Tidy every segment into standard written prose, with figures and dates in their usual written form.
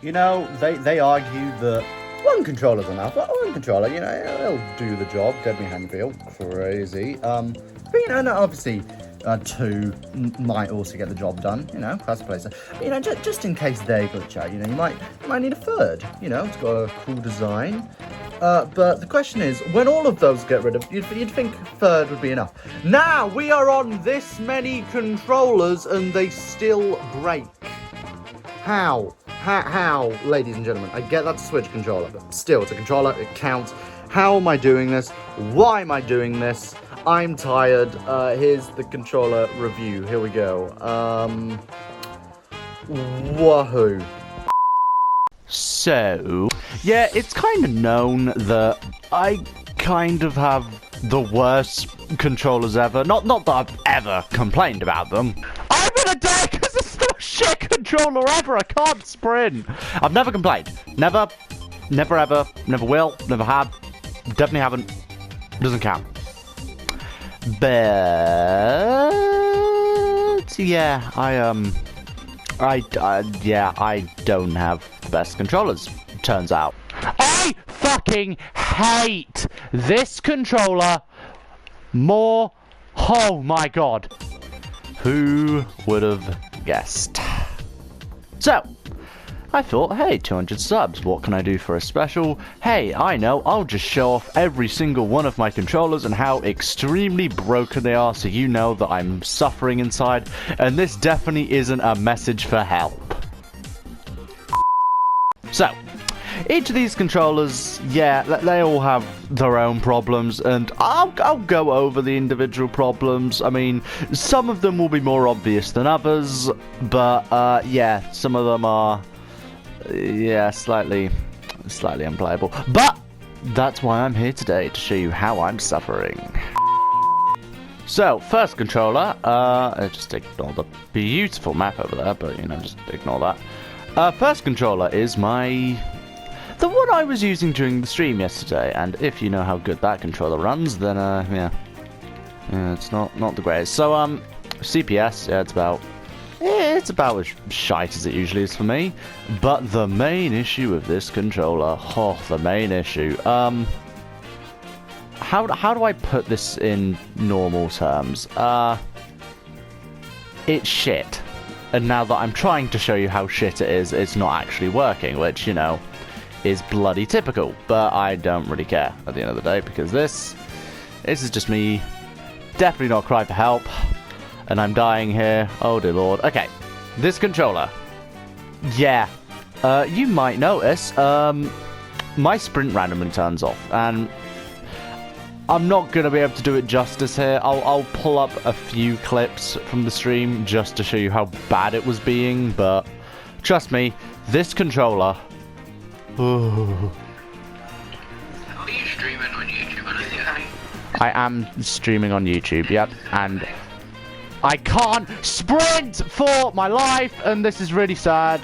You know, they argue that one controller's enough. Well, one controller, you know, it'll do the job. Deadly Handfield, crazy. But you know, no, obviously, two might also get the job done. You know, class placer. You know, just in case they glitch out, you know, you might need a third. You know, it's got a cool design. But the question is, when all of those get rid of, you'd think third would be enough. Now we are on this many controllers and they still break. How? How, ladies and gentlemen? I get that's a Switch controller, but still, it's a controller, it counts. How am I doing this? Why am I doing this? I'm tired. Here's the controller review. Here we go. Wahoo. So, yeah, it's kind of known that I kind of have the worst controllers ever. Not that I've ever complained about them. I'm in a day because it's the shit controller ever. I can't sprint. I've never complained. Never ever, never will, never have. Definitely haven't. Doesn't count. But yeah, I don't have the best controllers, turns out. I fucking hate this controller more. Oh my god. Who would have guessed? So, I thought, hey, 200 subs, what can I do for a special? Hey, I know, I'll just show off every single one of my controllers and how extremely broken they are so you know that I'm suffering inside, and this definitely isn't a message for help. So, each of these controllers, yeah, they all have their own problems, and I'll go over the individual problems. I mean, some of them will be more obvious than others, but yeah, some of them are, yeah, slightly unplayable. But that's why I'm here today, to show you how I'm suffering. So, first controller, just ignore the beautiful map over there, but you know, just ignore that. First controller is the one I was using during the stream yesterday, and if you know how good that controller runs, then yeah, it's not the greatest. So CPS, yeah, it's about as shite as it usually is for me. But the main issue with this controller, the main issue, how do I put this in normal terms? It's shit. And now that I'm trying to show you how shit it is, it's not actually working, which, you know, is bloody typical. But I don't really care at the end of the day, because this is just me. Definitely not crying for help. And I'm dying here. Oh dear lord. Okay, this controller. Yeah, you might notice, my sprint randomly turns off. And I'm not going to be able to do it justice here. I'll pull up a few clips from the stream just to show you how bad it was being, but trust me, this controller... Are you streaming on YouTube? I am streaming on YouTube, yep, and I can't sprint for my life, and this is really sad.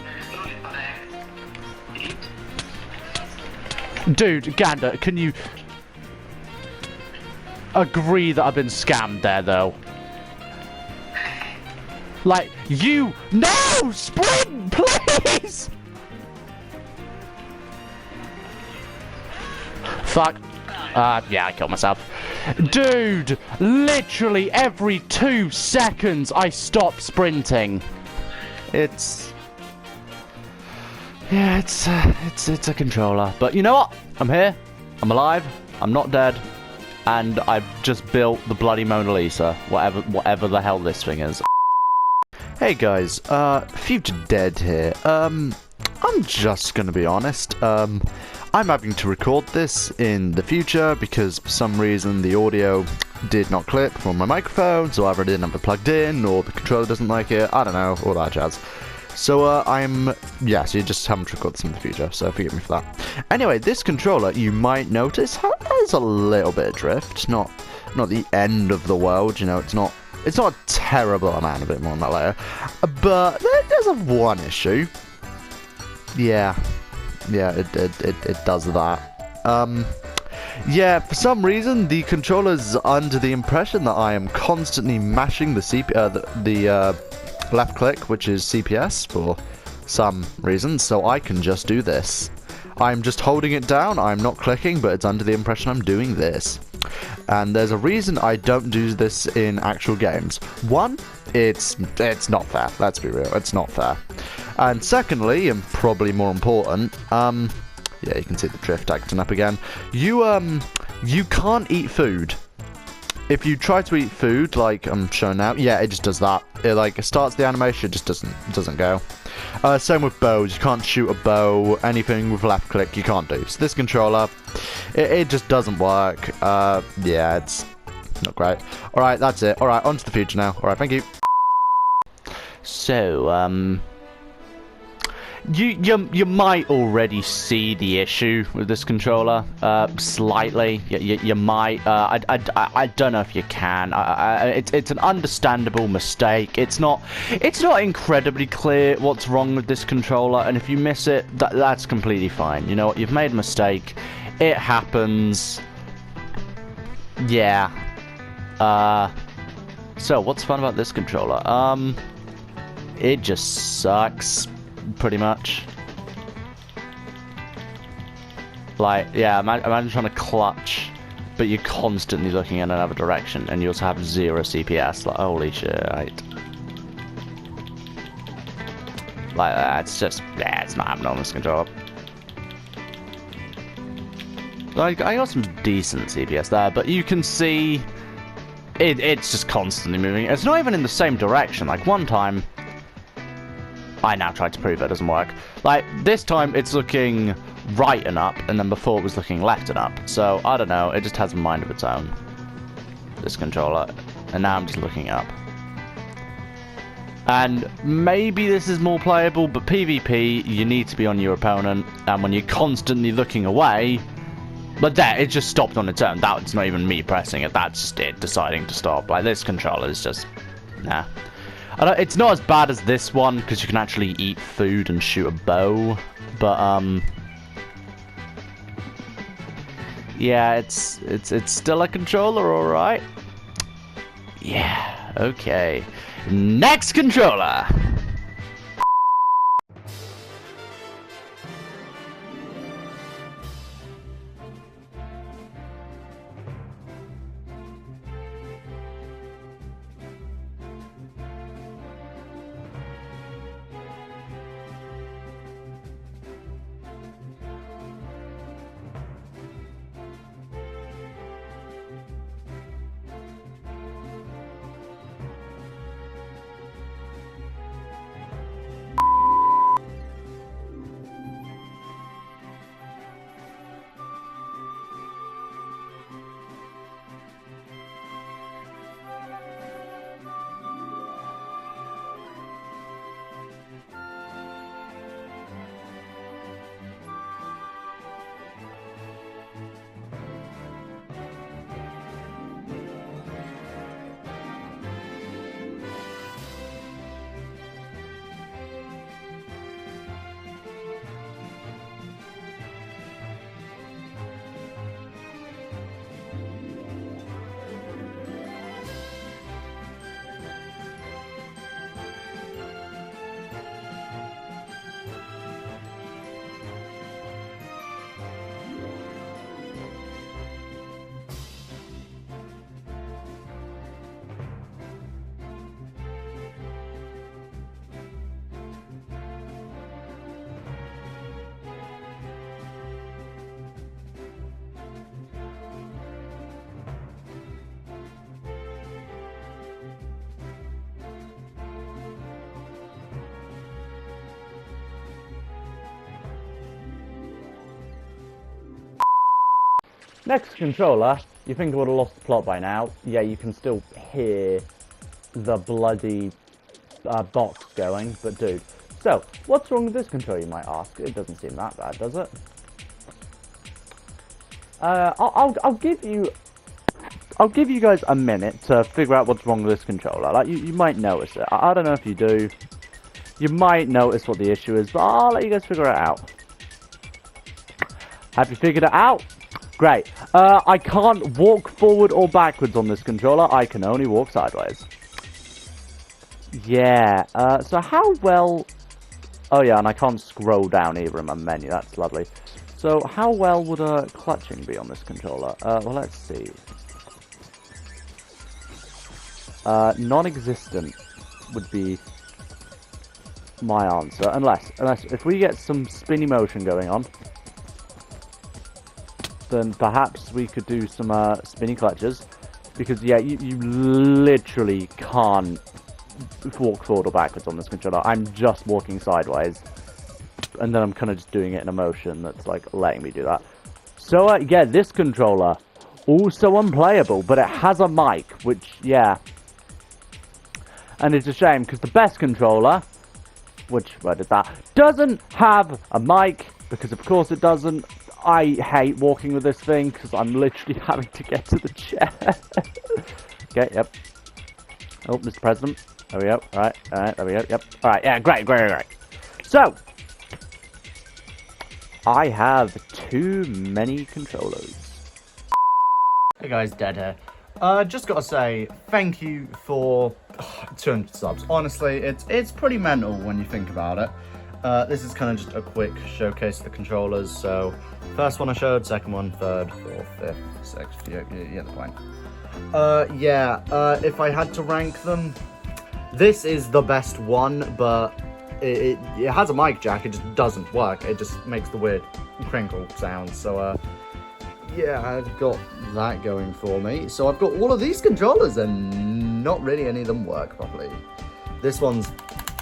Dude, Gander, can you... agree that I've been scammed there, though? Like, you... No! Sprint, please! Fuck. Yeah, I killed myself. Dude, literally every 2 seconds I stop sprinting. It's... yeah, it's a controller. But you know what? I'm here. I'm alive. I'm not dead. And I've just built the bloody Mona Lisa, whatever the hell this thing is. Hey guys, Future Dead here. I'm just gonna be honest. I'm having to record this in the future because for some reason the audio did not clip from my microphone, so either I didn't have it plugged in or the controller doesn't like it. I don't know, all that jazz. So so you're just having to record this in the future, so forgive me for that. Anyway, this controller, you might notice, has a little bit of drift. Not the end of the world, you know, it's not a terrible amount of it, more on that later. But there's one issue. Yeah, it does that. Yeah, for some reason, the controller's under the impression that I am constantly mashing the left click, which is CPS for some reason, so I can just do this. I'm just holding it down, I'm not clicking, but it's under the impression I'm doing this. And there's a reason I don't do this in actual games. One, it's not fair, let's be real, it's not fair. And secondly, and probably more important, yeah, you can see the drift acting up again. You can't eat food. If you try to eat food, like I'm showing now, yeah, it just does that. It starts the animation, it just doesn't go. Same with bows, you can't shoot a bow, anything with left click you can't do. So this controller, it just doesn't work. Yeah, it's not great. Alright, that's it. Alright, on to the future now. Alright, thank you. So, you might already see the issue with this controller, slightly. You might. I don't know if you can. It's an understandable mistake. It's not incredibly clear what's wrong with this controller, and if you miss it, that's completely fine. You know what? You've made a mistake. It happens. Yeah. So what's fun about this controller? It just sucks. Pretty much. Like, yeah, imagine trying to clutch, but you're constantly looking in another direction, and you also have 0 CPS. Like, holy shit. Like, it's just, yeah, it's not happening on this controller. Like, I got some decent CPS there, but you can see it's just constantly moving. It's not even in the same direction. Like, one time, I now tried to prove it doesn't work. Like, this time it's looking right and up, and then before it was looking left and up. So, I don't know, it just has a mind of its own, this controller. And now I'm just looking up. And maybe this is more playable, but PvP, you need to be on your opponent, and when you're constantly looking away, but there, it just stopped on its own. That's not even me pressing it, that's just it deciding to stop. Like, this controller is just, nah. It's not as bad as this one, because you can actually eat food and shoot a bow, but, yeah, it's still a controller, alright? Yeah, okay. Next controller! Next controller, you think I would have lost the plot by now. Yeah, you can still hear the bloody box going, but dude. So, what's wrong with this controller, you might ask? It doesn't seem that bad, does it? I'll give you guys a minute to figure out what's wrong with this controller. Like, you might notice it. I don't know if you do. You might notice what the issue is, but I'll let you guys figure it out. Have you figured it out? Great. I can't walk forward or backwards on this controller. I can only walk sideways. Yeah. So how well Oh yeah, and I can't scroll down either in my menu. That's lovely. So how well would clutching be on this controller? Well, let's see. Non-existent would be my answer, unless if we get some spinny motion going on, then perhaps we could do some spinny clutches, because yeah, you literally can't walk forward or backwards on this controller. I'm just walking sideways, and then I'm kind of just doing it in a motion that's like letting me do that. So yeah, this controller also unplayable, but it has a mic, which yeah. And it's a shame, because the best controller, which, where did that, doesn't have a mic, because of course it doesn't. I hate walking with this thing, because I'm literally having to get to the chair. Okay, yep. Oh, Mr. President. There we go. Alright, there we go, yep. Alright, yeah, great. So, I have too many controllers. Hey guys, Dead here. Just gotta say, thank you for 200 subs. Honestly, it's pretty mental when you think about it. This is kind of just a quick showcase of the controllers. So, first one I showed, second one, third, fourth, fifth, sixth. You get the point. If I had to rank them, this is the best one, but it has a mic jack. It just doesn't work. It just makes the weird crinkle sound. So, yeah, I've got that going for me. So I've got all of these controllers and not really any of them work properly. This one's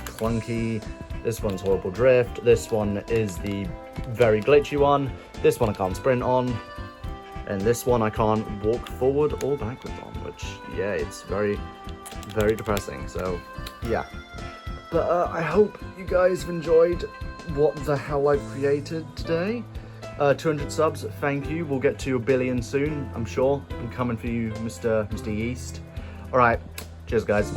clunky. This one's horrible drift. This one is the very glitchy one. This one I can't sprint on. And this one I can't walk forward or backwards on, which, yeah, it's very, very depressing. So, yeah. But I hope you guys have enjoyed what the hell I've created today. 200 subs, thank you. We'll get to 1 billion soon, I'm sure. I'm coming for you, Mr. Yeast. Alright, cheers guys.